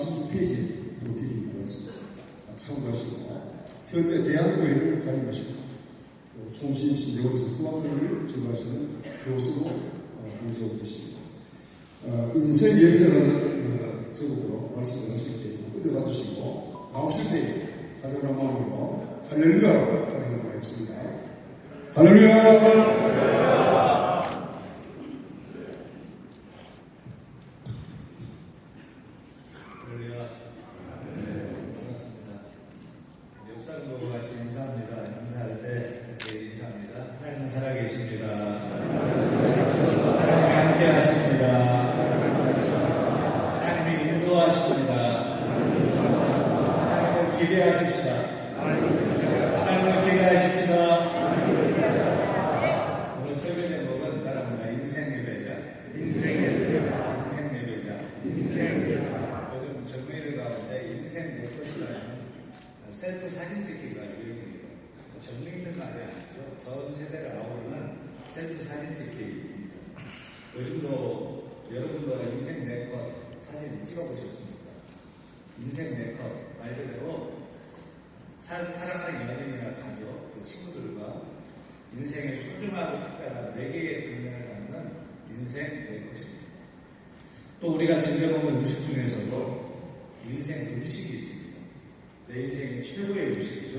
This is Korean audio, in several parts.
46페이지 프로필이 나왔습니다. 참고하시고 현재 대학교회를 다니시고 총신신대원에서 후학들을 지도하시는 교수로 공지하고 계십니다. 인생 예배라는 제목으로 말씀을 하실 때 끌려받으시고 나오실 때 가정한 마음으로 할렐루야로 하도록 하겠습니다. 할렐루야. 셀프 사진 찍기가 유행입니다. 전문이들 말이 아니죠. 전 세대를 아우르는 셀프 사진 찍기입니다. 요즘도 여러분도 인생 네컷 사진 찍어보셨습니까? 인생 네컷 말 그대로 사랑하는 연인이나 가족, 그 친구들과 인생의 소중하고 특별한 4개의 장면을 담는 인생 네컷입니다. 또 우리가 즐겨먹는 음식 중에서도 인생 음식이 있습니다. 내 인생의 최고의 음식이죠.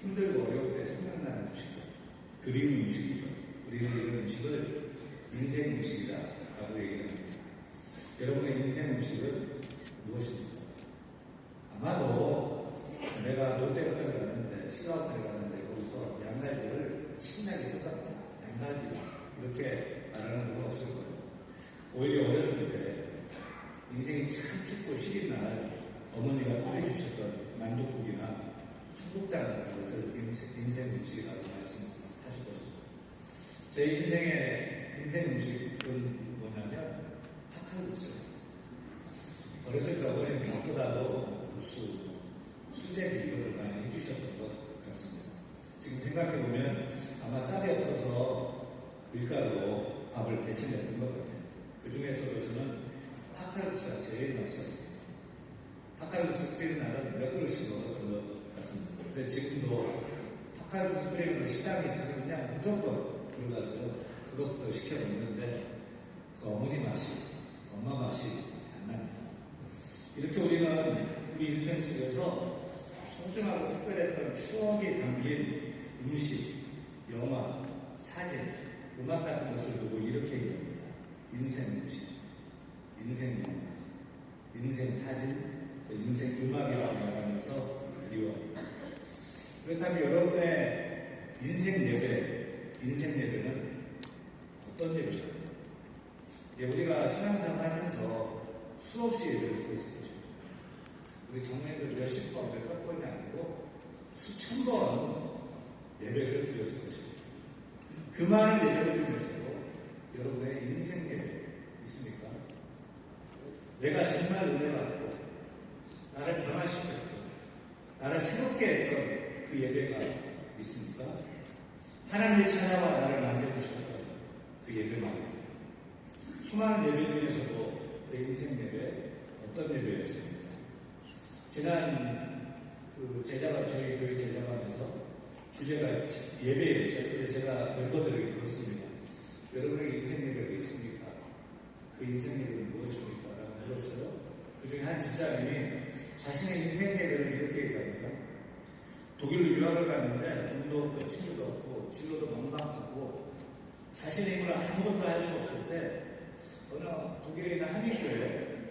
힘들고 어려울 때 생각나는 음식이죠. 그리운 음식이죠. 우리는 이런 음식을 인생 음식이다라고 얘기합니다. 여러분의 인생 음식은 무엇입니까? 아마도 내가 롯데호텔 갔는데, 시가호텔 갔는데 거기서 양갈비를 신나게 뜯었다. 양갈비다. 이렇게 말하는 건 없을 거예요. 오히려 어렸을 때 인생이 참 춥고 시린 날 어머니가 끓여주셨던 만둣국이나 청국장 같은 것을 인생 음식이라고 말씀하실 것입니다. 제 인생의 인생 음식은 뭐냐면 팥칼국수예요. 어렸을 때 어머니는 밥보다도 국수, 수제비 이런 걸 많이 해주셨던 것 같습니다. 지금 생각해보면 아마 쌀이 없어서 밀가루로 밥을 대신했던 것 같아요. 그 중에서도 저는 팥칼국수가 제일 맛있었습니다. 팥칼국수 끓이는 날은 몇 그릇씩 먹었던 것 같습니다. 근데 지금도 팥칼국수 끓이는 식당에 있으면 그냥 무조건 들어가서 그것부터 시켜 먹는데 그 어머니 맛이, 엄마 맛이 안 납니다. 이렇게 우리는 우리 인생 속에서 소중하고 특별했던 추억이 담긴 음식, 영화, 사진, 음악 같은 것을 두고 이렇게 얘기합니다. 인생 음식, 인생 영화, 인생 사진, 인생 음악이라고 말하면서 그리워합니다. 그렇다면 여러분의 인생 예배는 어떤 예배입니까? 우리가 신앙생활 하면서 수없이 예배를 드렸을 것입니다. 우리 장례를 몇십 번, 몇백 번이 아니고 수천 번 예배를 드렸을 것입니다. 그 많은 예배를 드리면서도 여러분의 인생 예배 있습니까? 내가 정말 은혜 받고 나를 변화시켰던, 나를 새롭게 했던 그 예배가 있습니까? 하나님의 찬양과 나를 만져주셨던 그 예배 말입니다. 수많은 예배 중에서도 내 인생 예배 어떤 예배였습니까? 지난 저희 교회 제자반에서 주제가 예배였어요. 그래서 제가 멤버들에게 물었습니다. 여러분에게 인생 예배가 있습니까? 그 인생 예배는 무엇입니까? 라고 물었어요. 그 중에 한 집사님이 자신의 인생 예배를 이렇게 얘기합니다. 독일로 유학을 갔는데 돈도 없고 친구도 없고 진로도 막막하고 자신의 힘으로 아무것도 할 수 없을 때 어느 독일에 있는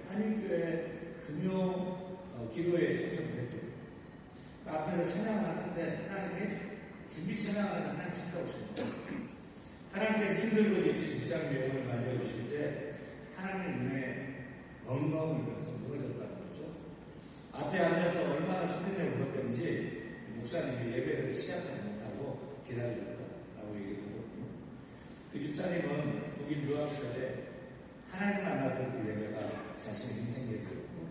한인교회 금요 기도회에 참석을 했대요. 앞에서 찬양을 하는데 하나님이 준비 찬양을 하는 하나님 찾아오십니다. 하나님께서 힘들고 지친 집사님의 영혼을 만져주실 때 하나님 은혜에 엉엉 울면서 무너졌다는 거죠. 앞에 앉아서 얼마나 소리를 울었던지 목사님이 예배를 시작하지 못하고 기다리셨다라고 얘기하거든요. 그 집사님은 독일 유학 시절에 하나님 만났던 그 예배가 자신의 인생 예배였고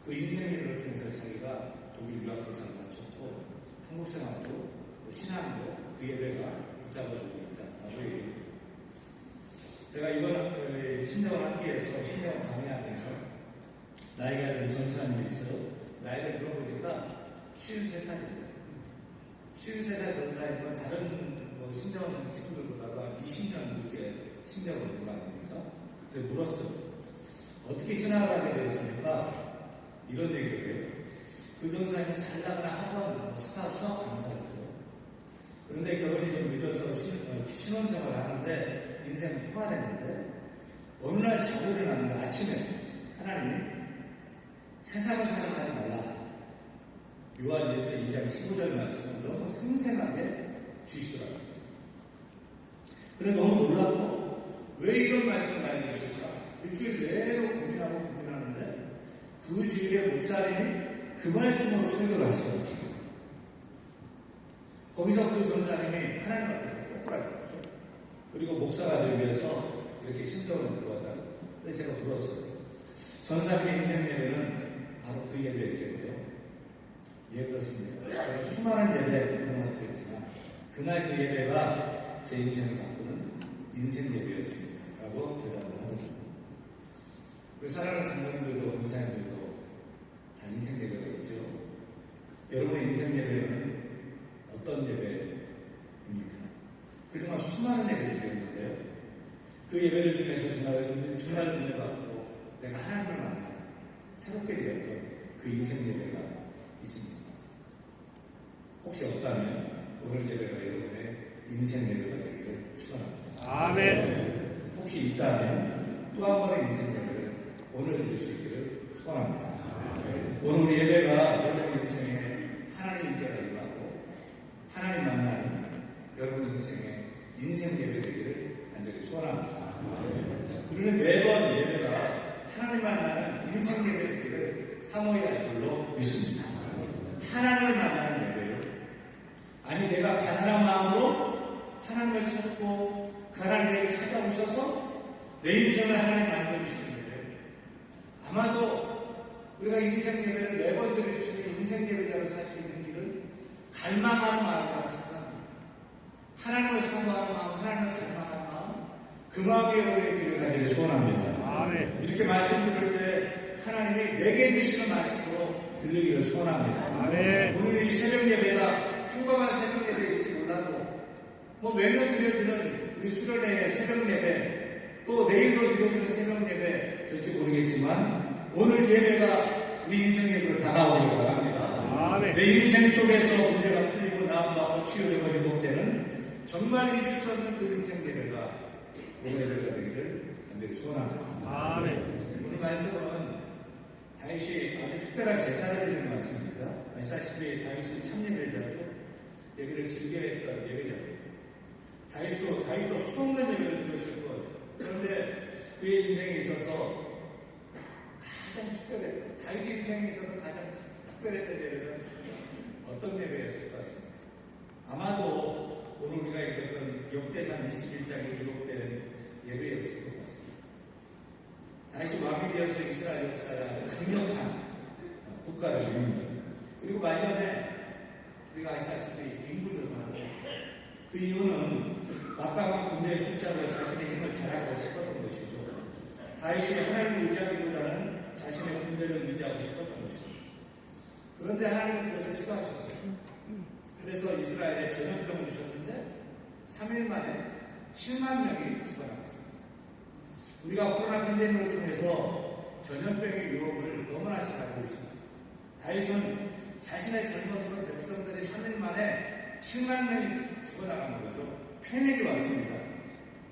그 인생 예배를 통해서 자기가 독일 유학도 잘 마쳤고 한국 생활도 신앙도 그 예배가 붙잡아주고 있다라고 얘기합니다. 제가 이번 신대원 학기에서 신대원 강의하면서 나이가 좀 전사님이 있어요. 나이를 물어보니까 53살이에요. 53살 전사님은 다른 신대원 친구들보다도 한 20년 늦게 신대원을 온 거 아닙니까? 그래서 물었어요. 어떻게 신학을 하게 되었습니까? 이런 얘기를 해요. 그 전사님이 잘 나가는 학원 스타 수학 강사였어요. 그런데 결혼이 좀 늦어서 신혼생활을 하는데 인생이 평화됐는데 어느 날 자고 일어났는데 아침에 하나님이 세상을 사랑하지 말라. 요한일서 2장 15절 말씀을 너무 생생하게 주시더라고요. 그래 너무 놀랍고 왜 이런 말씀을 많이 주실까? 일주일 내로 고민하는데 그 주일에 목사님이 그 말씀으로 설교를 하시더라고요. 거기서 그 전사님이 하나님 앞에 꼬꾸라졌죠. 그리고 목사가 되기 위해서 이렇게 신도원에 들어왔다고. 그래서 제가 불렀어요. 전사님의 인생 예배는 바로 그 예배였겠고요. 예, 그렇습니다. 제가 수많은 예배 그동안 드렸지만 그날 그 예배가 제 인생을 바꾸는 인생 예배였습니다. 라고 대답을 하더군요. 우리 사랑하는 장로님들도 목사님들도 다 인생 예배가 있죠. 여러분의 인생 예배는 어떤 예배입니까? 그동안 수많은 예배를 드렸는데요. 그 예배를 통해서 정말 은혜 받고 내가 하나님을 만나 새롭게 되었던 그 인생 예배가 있습니다. 혹시 없다면 오늘 예배가 여러분의 인생 예배가 되기를 축원합니다. 아멘. 혹시 있다면 또 한 번의 인생 예배를 오늘 드릴 수 있기를 소원합니다. 오늘 우리 예배가 여러분 인생에 하나님께가 임하고 하나님 만나는 여러분 인생에 인생 예배 되기를 간절히 소원합니다. 우리는 매번 예배가 하나님 만나는 인생 예배 되기를 사모의 알줄로 믿습니다. 하나님을 만나는 예배요. 아니 내가 가난한 마음으로 하나님을 찾고 그 하나님에게 찾아오셔서 내 인생을 하나님 만들어주시는데 아마도 우리가 인생 예배를 매번 드릴 수 있는 인생 예배자로 살 수 있는 길은 갈망하는 마음이라고 생각합니다. 하나님을 사모하는 마음, 하나님을 갈망하는 마음, 그 마음이 여러분의 길을 가기를 소원합니다. 아멘. 이렇게 말씀 들을 때 하나님이 내게 주시는 말씀으로 들리기를 소원합니다. 아멘. 오늘 이 새벽 예배가 평범한 새벽 예배일지 몰라도 매년 드려지는 우리 수련회 새벽 예배 또 내일로 드려지는 새벽 예배 될지 모르겠지만 오늘 예배가 우리 인생 예배로 다가오기를 바랍니다. 아멘. 내 인생 속에서 문제가 풀리고 나음받고 치유되고 회복되는 정말 잊을 수 없는 그 인생 예배가 오늘 예배가 되기를 간절히 소원합니다. 아멘. 오늘 말씀은 다윗이 아주 특별한 제사를 드리는 말씀입니다. 아시다시피 다윗은 참 예배자죠. 예배를 즐겨했던 예배자입니다. 다윗도 수없는 예배를 드렸을 거예요. 그런데 그의 인생에 있어서 가장 특별했던, 다윗 인생에 있어서 가장 특별했던 예배는 어떤 예배였을 것 같습니다. 아마도 오늘 우리가 읽었던 역대상 21장에 기록된 예배였을 것 같습니다. 다윗이 왕이 되어서 이스라엘 역사에 아주 강력한 국가를 이룹니다. 그리고 말년에 우리가 아시다시피 인구조사하고 그 이유는 막강한 군대의 숫자로 자신의 힘을 자랑하고 싶었던 것이죠. 다윗이 하나님을 의지하기보다는 자신의 군대를 의지하고 싶었던 것이죠. 그런데 하나님은 그것을 싫어하셨어요. 그래서 이스라엘에 전염병을 주셨는데 3일 만에 7만 명이 죽어나갔습니다. 우리가 코로나 팬데믹을 통해서 전염병의 위험을 너무나 잘 알고 있습니다. 다윗은 자신의 잘못으로 백성들이 3일 만에 7만 명이 죽어나가는 거죠. 패닉이 왔습니다.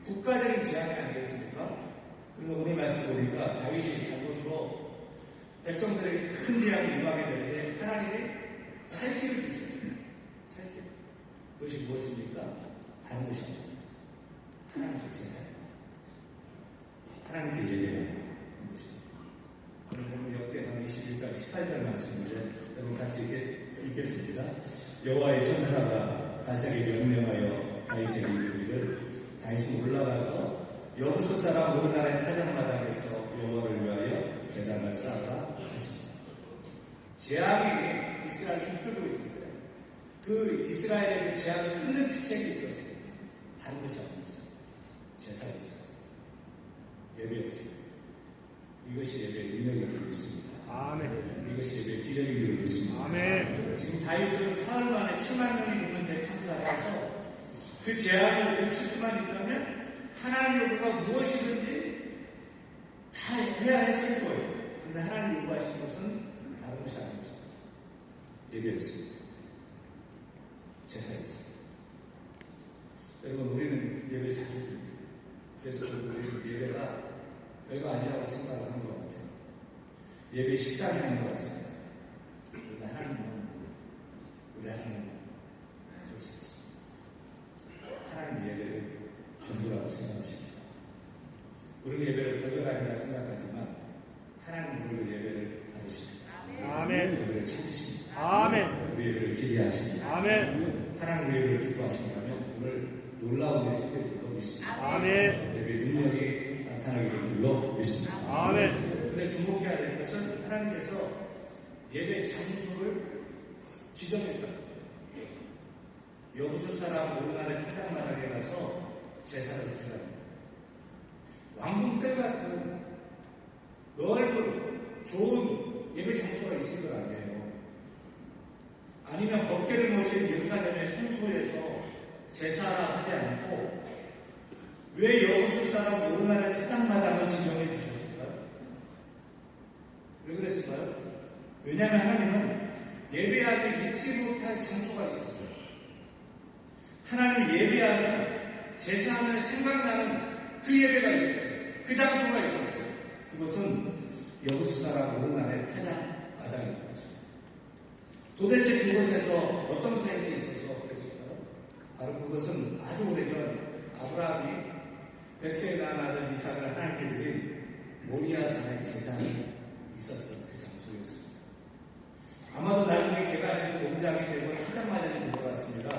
국가적인 재앙이 아니겠습니까? 그래서 오늘 말씀 보니까 다윗이 잘못으로 백성들에게 큰 재앙이 임하게 될 때 하나님이 살기를 주십니다. 살기. 그것이 무엇입니까? 다른 것이 아닙니다. 하나님께 제사예요. 하나님께 예배하는 것입니다. 오늘 보면 역대상 21장 18절 말씀인데 여러분 같이 읽겠습니다. 여호와의 천사가 가세에게 명령하여 다윗에게 이르기를 다윗이 올라가서 여부수 사람 오르날의 타작마당에서 여호와를 위하여 제단을 쌓아라 하십니다. 재앙이 이스라엘을 휩쓸고 있습니다. 그 이스라엘의 그 재앙을 끊는 피책이 있었어요. 다른 것이 아니었어요. 제사였어요. 예배였습니다. 이것이 예배의 능력을 줄 있습니다. 아멘. 이것이 예배의 기적인 줄 믿습니다. 아멘. 지금 다윗은 사흘 만에 7만 명이 죽는 대참사를 해서 그 재앙이 그 치수만 있다면 하나님 요구가 무엇이든지 다 해야 했을 거예요. 그런데 하나님 요구하신 것은 다른 것이 아닙니다. 예배였습니다. 제사였습니다. 여러분, 우리는 예배를 자주 드립니다. 그래서 우리는 예배가 별거 아니라고 생각을 하는 것 같아요. 예배 식상이 하는 것 같습니다. 그런데 하나님은, 우리 하나님은 그렇지 않습니다. 하나님 예배를 전부라고 생각하십니다. 우리는 예배를 별거 아니라 생각하지만 하나님은 우리 예배를 받으십니다. 아멘. 예배를 찾으십니다. 아멘. 우리 예배를 기대하십니다. 아멘. 하나님 예배를 기뻐하신다면 오늘 놀라운 일이 생길 줄로 믿습니다. 아멘. 예배 능력이 나타나게 될 줄로 믿습니다. 아멘. 그런데 주목해야 될 것은 하나님께서 예배 장소를 지정했다. 여부수 사람 오르간의 타작마당에 가서 제사를 드립니다. 왕궁뜰 같은 넓은 좋은 예배 장소가 있을 것 아니에요. 아니면 법궤를 모신 예루살렘의 성소에서 제사하지 않고 왜 여부수 사람 오르간의 타작마당을 지정해 주셨을까요? 왜 그랬을까요? 왜냐하면 하나님은 예배하기 잊지 못할 장소가 있었어요. 하나님이 예배하면 제사하면 생각나는 그 예배가 있었어요. 그 장소가 있었어요. 그것은 여부수 사람 오르간의 타작마당이었습니다. 도대체 그곳에서 어떤 사역이 있어서 그랬을까요? 바로 그것은 아주 오래전 아브라함이 백세에 낳은 아들 이삭을 하나님께 드린 모리아산의 제단이 있었던 그 장소였습니다. 아마도 나중에 개간해서 농장이 되고 타작마당이 될 것 같습니다.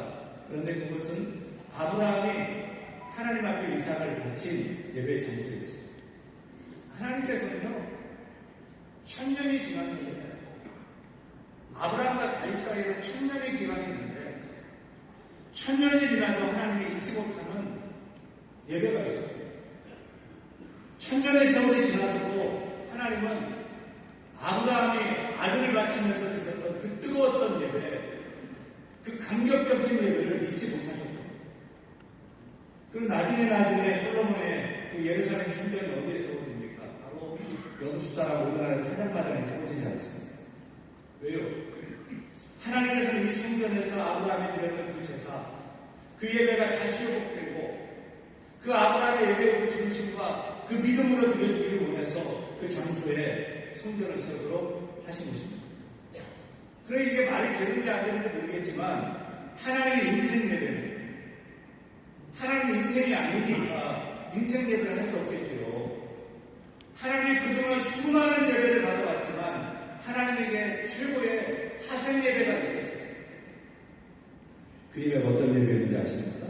그런데 그것은 아브라함이 하나님 앞에 이삭을 바친 예배 장소였습니다. 하나님께서는요, 1000년이 지났는데 아브라함과 다윗 사이에는 1000년의 기간이 있는데 1000년이 지나도 하나님이 잊지 못하는 예배가 있어요. 1000년의 세월이 지나서도 하나님은 아브라함이 아들을 바치면서 드렸던 그 뜨거웠던 예배, 그 감격적인 예배를 잊지 못하셨다. 그리고 나중에 솔로몬의 그 예루살렘 성전이 어디에 세워집니까? 바로 여부수 사람 오르간의 타작마당에 세워지지 않습니다. 왜요? 하나님께서는 이 성전에서 아브라함이 드렸던 그 제사, 그 예배가 다시 회복되고 그 아브라함의 예배의 그 정신과 그 믿음으로 드려주기를 원해서 그 장소에 성전을 세우도록 하신 것입니다. 그러니 이게 말이 되는지 안 되는지 모르겠지만 하나님의 인생 예배는 하나님의 인생이 아니니까 인생 예배를 할 수 없겠죠. 하나님이 그동안 수많은 예배를 받아왔지만 하나님에게 최고의 하생 예배가 있었어요. 그 예배가 어떤 예배인지 아십니까?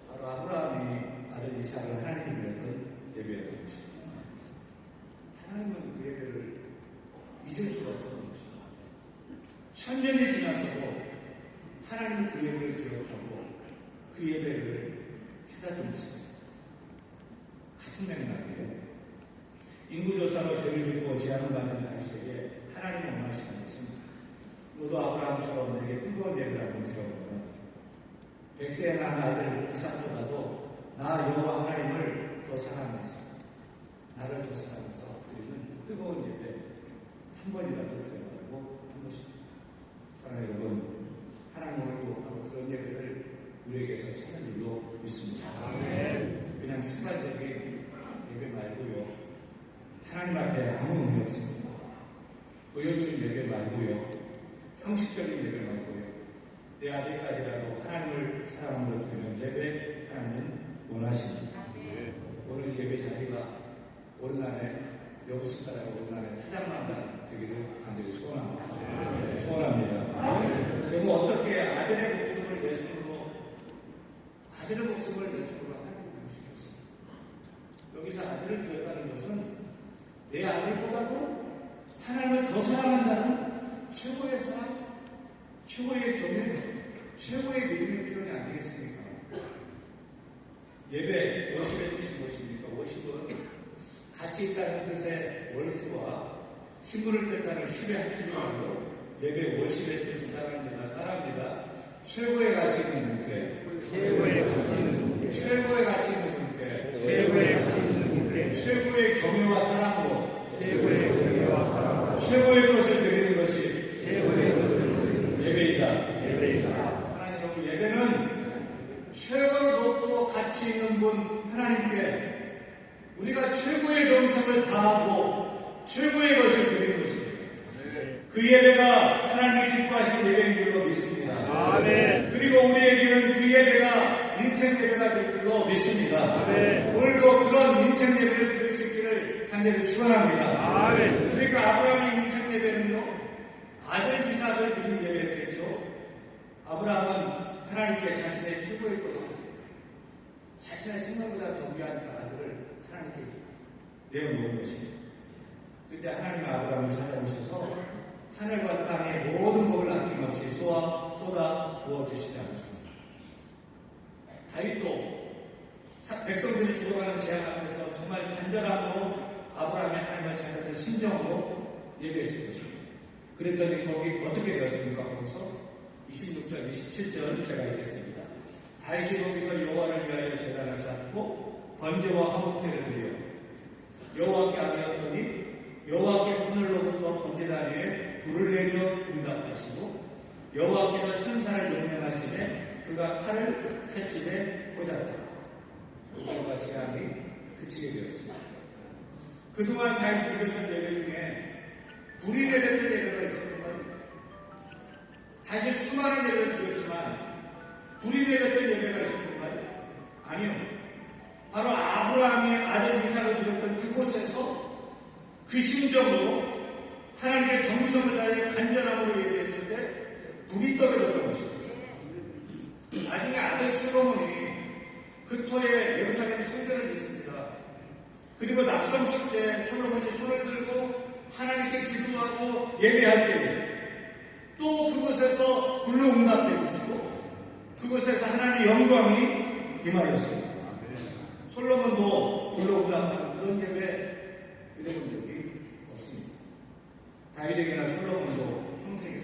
바로 아브라함이 아들 이삭을 하나님께 드렸던 예배였던 것입니다. 하나님은 그 예배를 잊을 수가 없었던 것입니다. 1000년이 지나서도 하나님이 그 예배를 기억하고 그 예배를 찾았던 것입니다. 같은 맥락이에요. 인구조사로 죄를 짓고 재앙을 받은 다윗에게 하나님이 원하시는 것은 너도 아브라함처럼 내게 뜨거운 예배를 한번 드려보라. 백세에 낳은 아들 이삭보다도 나 여호와 하나님을 더 사랑해서 나를 더 사랑해서 드리는 뜨거운 예배 한 번이라도 드려보라고 한 것입니다. 사랑하는 여러분, 하나님은 또 바로 그런 예배를 우리에게서 찾는 줄로 믿습니다. 그냥 습관적인 예배 말고요, 하나님 앞에 아무 의미 없습니다. 보여주는 예배 말고요, 형식적인 예배 말고요, 내 아들까지라도 하나님을 사랑으로 드리는 예배 하나님은 원하십니다. 오늘 예배 자리가 오르간에 여부수 사람 오르간에 타작마당 되기를 간절히 소원합니다. 소원합니다. 그리고 어떻게 아들의 목숨을 내 손으로 하나님께 주셨습니다. 여기서 아들을 드렸다는 것은 내 아들보다도 하나님을 더 사랑한다는 최고의 사랑, 최고의 경륜, 최고의 믿음의 표현이 아니겠습니까? 예배, 워십의 뜻이 무엇입니까? 워십은 같이 있다는 뜻의 월수와 신부를 뜻하는 슈레 하치지 말고 예배 월십의 뜻을 따라합니다. 최고의 가치 있는 분께, 최고의 가치 있는 분께, 최고의 가치 있는 분께, 최고의 가치 있는 분께, 최고의 경외와 사랑으로, 최고의 경외와 사랑, 최고의 것을 드리는 것이 최고의 것을 드리는 예배이다. 예배이다. 사랑하는 여러분, 예배는 최고로 높고 가치 있는 분 하나님께 우리가 최고의 정성을 다하고 최고의 것을 드리는 것입니다. 그 예배가 하나님이 기뻐하시는 예배인 줄로 믿습니다. 아멘. 그리고 우리에게는 그 예배가 인생 예배가 될 줄로 믿습니다. 아멘. 오늘도 그런 인생 예배를 드릴 수 있기를 간절히 축원합니다. 아멘. 그러니까 아브라함의 인생 예배는요, 아들 이삭을 드린 예배였겠죠. 아브라함은 하나님께 자신의 최고의 것을, 자신의 생명보다 더 귀하니까 아들을 하나님께 내어놓은 것입니다. 그때 하나님 아브라함을 찾아오셔서 하늘과 땅의 모든 복을 아낌없이 쏟아 부어주시지 않았습니다. 다윗도 백성들이 죽어가는 재앙 앞에서 정말 간절함으로 아브라함의 하나님을 찾았던 심정으로 예배했을 것입니다. 그랬더니 거기 어떻게 되었습니까? 거기서 26절, 27절 제가 읽겠습니다. 다윗이 거기서 여호와를 위하여 제단을 쌓고 번제와 화목제를 드려 여호와께 아뢰었더니 여호와께서 하늘로부터 번제단 위에 불을 내려 응답하시고 여호와께서 천사를 명령하시되 그가 칼을 칼집에 꽂았다. 노병과 재앙이 그치게 되었습니다. 그동안 다윗이 드렸던 예배 중에 불이 내렸던 예배가 있었던 거예요. 다시 수많은 예배를 드렸지만 불이 내렸던 예배가 있었던가요? 아니요. 바로 아브라함의 아들 이삭을 드렸던 그곳에서 그 심정으로 하나님의 정성을 다해 간절함으로 예배했을 때 불이 떨어졌던 것입니다. 나중에 아들 솔로몬이 그 터에 예루살렘 성전을 짓습니다. 그리고 낙성식 때 솔로몬이 손을 들고 하나님께 기도하고 예배할 때에 또 그곳에서 불로 응답해 주시고 그곳에서 하나님의 영광이 임하였습니다. 솔로몬도 불로 응답하는 그런 예배 드려본 적이 없습니다. 다윗에게나 솔로몬도 평생에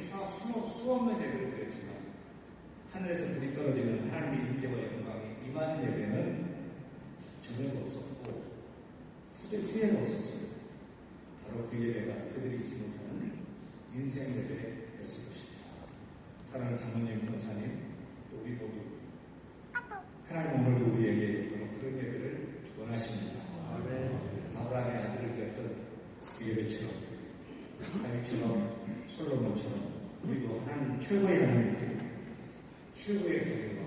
수없는 예배를 드렸지만 하늘에서 불이 떨어지는 하나님의 임재와 영광이 임하는 예배는 전에도 없었고 후회가 없었어요. 바로 그 예배가 그들이 잊지 못하는 인생 예배였을 것입니다. 사랑하는 장로님, 권사님, 우리 모두 하나님 오늘도 우리에게 바로 그런 예배를 원하십니다. 아브라함의 아들을 드렸던 그 예배처럼 다윗처럼 솔로몬처럼 우리도 하나님 최고의 하나님께 최고의 경외와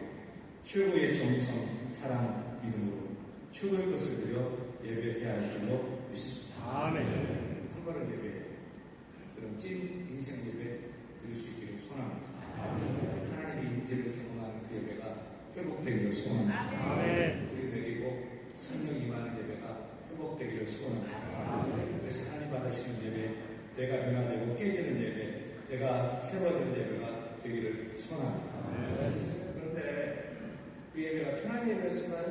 최고의 정성, 사랑, 믿음으로 최고의 것을 드려 예배해야 할 줄로 믿습니다. 아멘. 한 번은 예배, 그런 찐 인생 예배 드릴 수 있기를 소원합니다. 하나님의 임재를 경험하는 그 예배가 회복되기를 소원합니다. 불이 내리고 성령이 임하는 예배가 회복되기를 소원합니다. 그래서 하나님 받으시는 예배, 내가 변화되고 깨지는 예배, 내가 새로워지는 예배가 되기를 소원합니다. 그런데 그 예배가 편한 예배였을까요?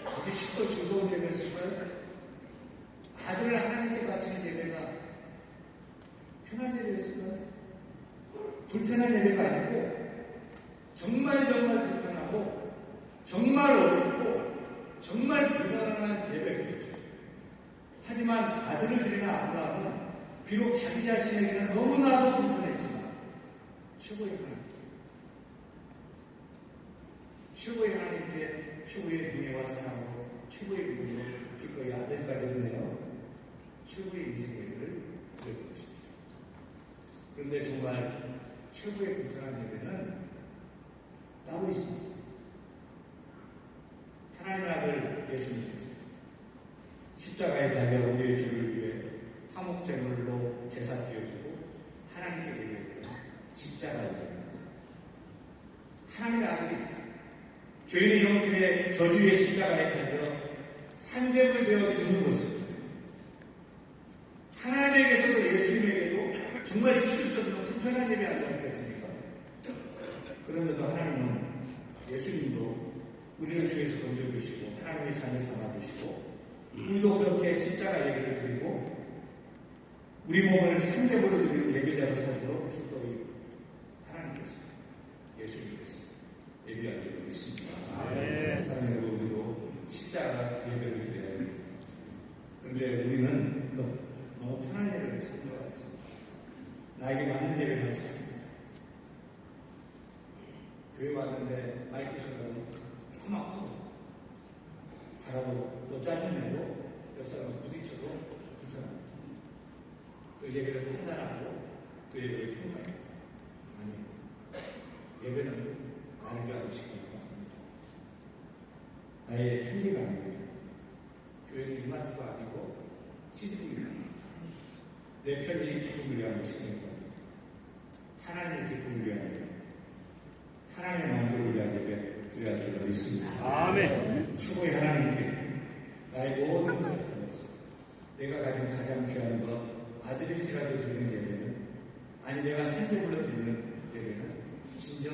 아주 쉽고 즐거운 예배였을까요? 아들을 하나님께 바치는 예배가 편한 예배였을까요? 불편한 예배가 아니고 정말 불편하고 정말 어렵고 정말 불가능한 예배였겠죠. 하지만 아들을 드리는 아브라함은 비록 자기 자신에게는 너무나도 불편했지만 최고의 하나님께 최고의 은혜와 사랑으로 최고의 믿음으로 기꺼이 아들까지 은혜요 최고의 인생 예배를 드렸던 것입니다. 그런데 정말 최고의 불편한 예배는 따로 있습니다. 하나님의 아들 예수님께서 십자가에 달려 우리의 죄를 위해 화목제물로 제사 드려주고 하나님께 예배했던 십자가 예배입니다. 하나님의 아들이 죄인의 형틀에 저주의 십자가에 달려 산재물 되어 죽는 것은 하나님에게서도 예수님에게도 정말 있을 수 없는 불편한 예배 아니었겠습니까? 그런데도 하나님은 예수님도 우리를 죄에서 건져주시고 하나님의 자녀 삼아주시고 우리도 그렇게 십자가 예배를 드리고 우리 몸을 생제물로 드리는 예배자로 살도록 기꺼이 하나님께서 예수님께서 예비한 줄로 믿습니다. 사랑하는 여러분, 우리도 십자가 예배를 드려야 됩니다. 그런데 우리는 너무 편한 예배를 찾는 것 같습니다. 나에게 맞는 예배만 찾습니다. 교회 왔는데 마이크 소리가 조그맣 커. 잘하고 또 짜증내고 옆 사람 부딪혀도 불편합니다. 그 예배를 판단하고 그 예배를 평가합니다. 아니, 예배는 나를 위한 것이 아닙니다. 나의 편리가 아닙니다. 교회는 이마트가 아니고 시스템이 아닙니다. 내 편리의 기쁨을 위한 것이 아닙니다. 하나님의 기쁨을 위한 예배, 하나님의 만족을 위한 예배 드려야 할 줄로 믿습니다. 아멘. 최고의 하나님께 나의 모든 것을 드렸어. 내가 가진 가장 귀한 것, 아들일지라도 드리는 예배는, 아니 내가 생제물로 드리는 예배는 진정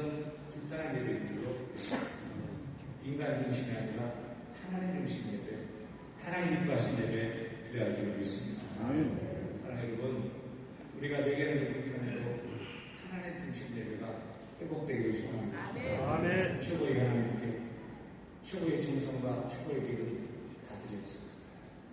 불편한 예배인 줄로 믿습니다. 인간 중심이 아니라 하나님 중심 예배, 하나님 기뻐하신 예배 드려야 할 줄로 믿습니다. 사랑하는 여러분, 우리가 내게는 불편해도 하나님 중심 예배가 회복되기를 소원합니다. 아멘. 최고의 하나님께 최고의 정성과 최고의 믿음 다 드렸습니다.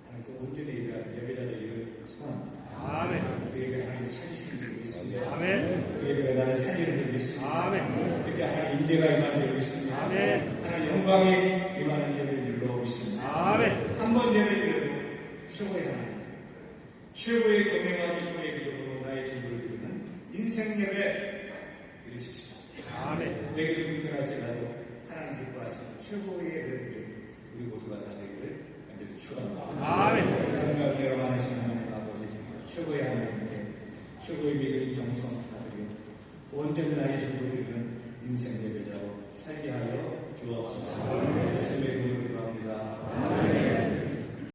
하나님께 온전히 예배하는 예배자 되기를 소원합니다. 아멘. 그 예배 하나님이 찾으시는 줄 믿습니다. 아멘. 그 예배가 나를 살리는 줄 믿습니다. 아멘. 그때 하나님 임재가 임하는 줄 믿습니다. 아멘. 하나님 영광이 임하는 예배인 줄로 믿습니다. 아멘. 한 번 예배드려도 최고의 하나님, 최고의 경외와 최고의 믿음으로 나의 전부를 드리는 인생 예배 드리십시오. 아멘. 내게도 불편할지라도 하나님 기뻐하시는 최고의 예배를 드리는 우리 모두가 다 되기를 간절히 축원합니다. 아멘. 사랑과 은혜가 많으신 하나님 아버지, 최고의 하나님께 최고의 믿음 정성 다 드리고 온전히 나의 전부를 드리는